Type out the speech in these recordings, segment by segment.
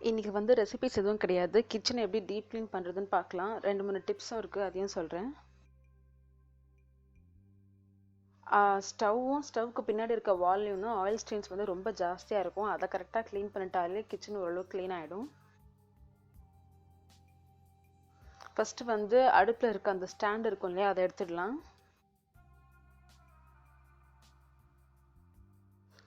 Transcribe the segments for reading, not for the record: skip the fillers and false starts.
இன்றைக்கி வந்து ரெசிபிஸ் எதுவும் கிடையாது. கிச்சனை எப்படி டீப் க்ளீன் பண்ணுறதுன்னு பார்க்கலாம். 2-3 டிப்ஸும் இருக்குது, அதையும் சொல்கிறேன். ஸ்டவ்வுக்கு பின்னாடி இருக்க வால்லையும் ஆயில் ஸ்டெயின்ஸ் வந்து ரொம்ப ஜாஸ்தியாக இருக்கும். அதை கரெக்டாக க்ளீன் பண்ணிட்டாலே கிச்சன் ஓரளவுக்கு க்ளீன் ஆகிடும். ஃபஸ்ட்டு வந்து அடுப்பில் இருக்க அந்த ஸ்டாண்ட் இருக்கும் இல்லையா, அதை எடுத்துடலாம்.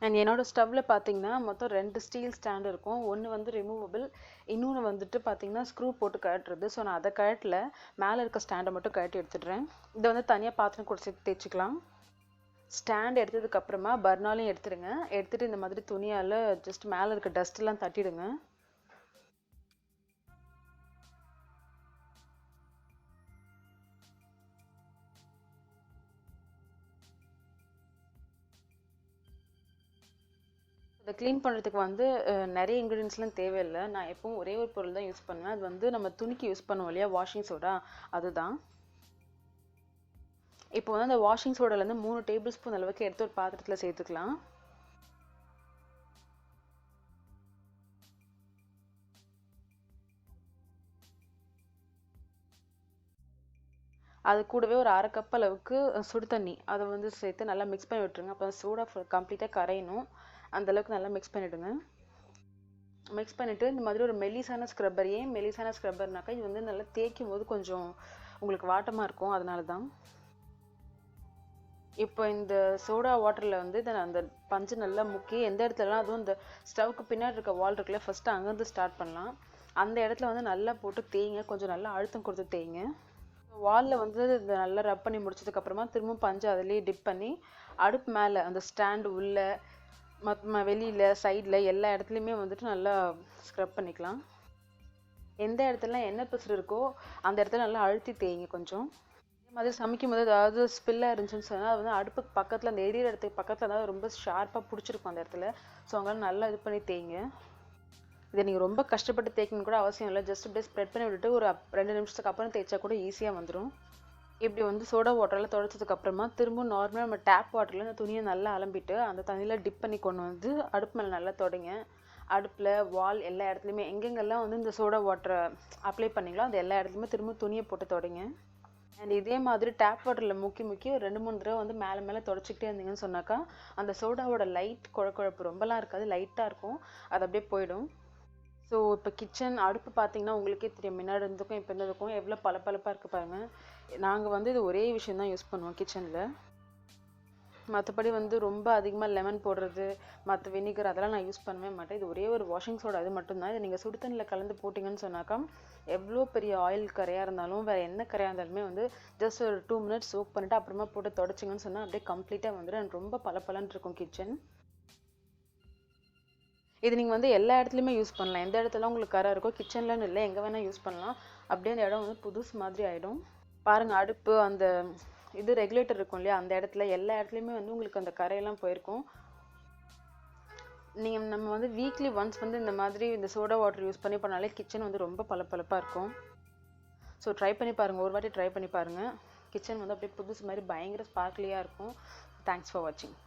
அண்ட் என்னோட ஸ்டவ்வில் பார்த்தீங்கன்னா மொத்தம் 2 ஸ்டீல் ஸ்டாண்ட் இருக்கும். ஒன்று வந்து ரிமூவபிள், இன்னொன்று வந்துட்டு பார்த்தீங்கன்னா ஸ்க்ரூ போட்டு கழட்டுறது. ஸோ நான் அதை கழட்டல, மேலே இருக்க ஸ்டாண்டை மட்டும் கழட்டி எடுத்துடுறேன். இதை வந்து தனியாக பாத்திரம் கூட சேர்த்து தேய்ச்சிக்கலாம். ஸ்டாண்ட் எடுத்ததுக்கப்புறமா பர்னாலையும் எடுத்துடுங்க. எடுத்துகிட்டு இந்த மாதிரி துணியால் ஜஸ்ட் மேலே இருக்க டஸ்ட்லாம் தட்டிடுங்க. இதை க்ளீன் பண்ணுறதுக்கு வந்து நிறைய இன்க்ரீடியன்ஸ்லாம் தேவையில்லை. நான் எப்பவும் ஒரே ஒரு பொருள் தான் யூஸ் பண்ணுவேன். அது வந்து நம்ம துணிக்கு யூஸ் பண்ணுவோம் இல்லையா, வாஷிங் சோடா, அதுதான். இப்போ வந்து அந்த வாஷிங் சோடாலேருந்து 3 டேபிள் ஸ்பூன் அளவுக்கு எடுத்து ஒரு பாத்திரத்தில் சேர்த்துக்கலாம். அது கூடவே ஒரு 1/2 கப் அளவுக்கு சுடு தண்ணி அதை வந்து சேர்த்து நல்லா மிக்ஸ் பண்ணி விட்டுருங்க. அப்போ சோடா கம்ப்ளீட்டாக கரையணும். அந்தளவுக்கு நல்லா மிக்ஸ் பண்ணிவிடுங்க. மிக்ஸ் பண்ணிவிட்டு இந்த மாதிரி ஒரு மெலிசான ஸ்க்ரப்பர். ஏன் மெலிசான ஸ்க்ரப்பர்னாக்கா இது வந்து நல்லா தேய்க்கும் போது கொஞ்சம் உங்களுக்கு வாட்டமாக இருக்கும், அதனால தான். இப்போ இந்த சோடா வாட்டரில் வந்து இதை அந்த பஞ்சு நல்லா முக்கி எந்த இடத்துலலாம், அதுவும் இந்த ஸ்டவ்க்கு பின்னாடி இருக்க வால் இருக்குல்ல, ஃபஸ்ட்டு அங்கேருந்து ஸ்டார்ட் பண்ணலாம். அந்த இடத்துல வந்து நல்லா போட்டு தேய்ங்க, கொஞ்சம் நல்லா அழுத்தம் கொடுத்து தேய்ங்க. வாலில் வந்து இதை நல்லா ரப் பண்ணி முடிச்சதுக்கப்புறமா திரும்பவும் பஞ்சு அதிலேயே டிப் பண்ணி அடுப்பு மேலே அந்த ஸ்டாண்டு உள்ள வெளியில் சைடில் எல்லா இடத்துலையுமே வந்துட்டு நல்லா ஸ்க்ரப் பண்ணிக்கலாம். எந்த இடத்துல எண்ணெய் பிசுறு இருக்கோ அந்த இடத்துல நல்லா அழுத்தி தேய்ங்க கொஞ்சம். அதே மாதிரி சமைக்கும் போது ஏதாவது ஸ்பில்லாக இருந்துச்சுன்னு சொன்னால் அது வந்து அடுப்புக்கு பக்கத்தில், அந்த எரியிற இடத்துக்கு பக்கத்தில் ஏதாவது ரொம்ப ஷார்ப்பாக பிடிச்சிருக்கும் அந்த இடத்துல. ஸோ அங்கெல்லாம் நல்லா இது பண்ணி தேய்ங்க. இதை நீங்கள் ரொம்ப கஷ்டப்பட்டு தேய்க்கணும் கூட அவசியம் இல்லை. ஜஸ்ட் அப்படியே ஸ்ப்ரெட் பண்ணி விட்டுட்டு ஒரு 2 நிமிஷத்துக்கு அப்புறம் தேய்ச்சா கூட ஈஸியாக வந்துடும். இப்படி வந்து சோடா வாட்டரில் துடைச்சதுக்கப்புறமா திரும்பவும் நார்மலாக நம்ம டேப் வாட்டரில் அந்த துணியை நல்லா அலம்பிட்டு அந்த தண்ணியில் டிப் பண்ணி கொண்டு வந்து அடுப்பு மேலே நல்லா தொடங்க. அடுப்பில் வால் எல்லா இடத்துலையுமே எங்கெங்கெல்லாம் வந்து இந்த சோடா வாட்டரை அப்ளை பண்ணிங்களோ அந்த எல்லா இடத்துலையுமே திரும்ப துணியை போட்டு தொடங்க. அண்ட் இதே மாதிரி டேப் வாட்டரில் முக்கி ஒரு 2-3 தடவை வந்து மேலே தொடச்சிக்கிட்டே இருந்தீங்கன்னு சொன்னாக்கா அந்த சோடாவோட லைட் குழப்பு ரொம்பலாம் இருக்காது, லைட்டாக இருக்கும், அது அப்படியே போயிடும். ஸோ இப்போ கிச்சன் அடுப்பு பார்த்தீங்கன்னா உங்களுக்கே தெரியும், முன்னாடி இருந்துக்கும் இப்போ இருந்ததுக்கும் எவ்வளோ பளபளப்பாக இருக்குது பாருங்கள். நாங்கள் வந்து இது ஒரே விஷயம் தான் யூஸ் பண்ணுவோம் கிச்சனில். மற்றபடி வந்து ரொம்ப அதிகமாக லெமன் போடுறது, மற்ற வினிகர் அதெல்லாம் நான் யூஸ் பண்ணவே மாட்டேன். இது ஒரே ஒரு வாஷிங் சோடா, அது மட்டும்தான். இதை நீங்கள் சுடு தண்ணியில் கலந்து போட்டிங்கன்னு சொன்னாக்கா எவ்வளோ பெரிய ஆயில் கரையாக இருந்தாலும் வேறு என்ன கரையாக இருந்தாலுமே வந்து ஜஸ்ட் ஒரு 2 மினிட்ஸ் சோக் பண்ணிவிட்டு அப்புறமா போட்டு தொடச்சிங்கன்னு சொன்னால் அப்படியே கம்ப்ளீட்டாக வந்துடும். ரொம்ப பளபளன்னு இருக்கும் கிச்சன். இது நீங்கள் வந்து எல்லா இடத்துலையுமே யூஸ் பண்ணலாம். எந்த இடத்துல உங்களுக்கு கரை இருக்கோ கிச்சன்லன்னு இல்லை, எங்கே வேணால் யூஸ் பண்ணலாம். அப்படியே அந்த இடம் வந்து புதுசு மாதிரி ஆகிடும். பாருங்கள், அடுப்பு அந்த இது ரெகுலேட்டர் இருக்கும் இல்லையா, அந்த இடத்துல எல்லா இடத்துலையுமே வந்து உங்களுக்கு அந்த கரையெல்லாம் போயிருக்கும். நம்ம வந்து வீக்லி ஒன்ஸ் வந்து இந்த மாதிரி இந்த சோடா வாட்டர் யூஸ் பண்ணி பண்ணாலே கிச்சன் வந்து ரொம்ப பளபளப்பாக இருக்கும். ஸோ ட்ரை பண்ணி பாருங்கள், ஒரு வாட்டி ட்ரை பண்ணி பாருங்கள். கிச்சன் வந்து அப்படியே புதுசு மாதிரி பயங்கர ஸ்பார்க்லியாக இருக்கும். தேங்க்ஸ் ஃபார் வாட்சிங்.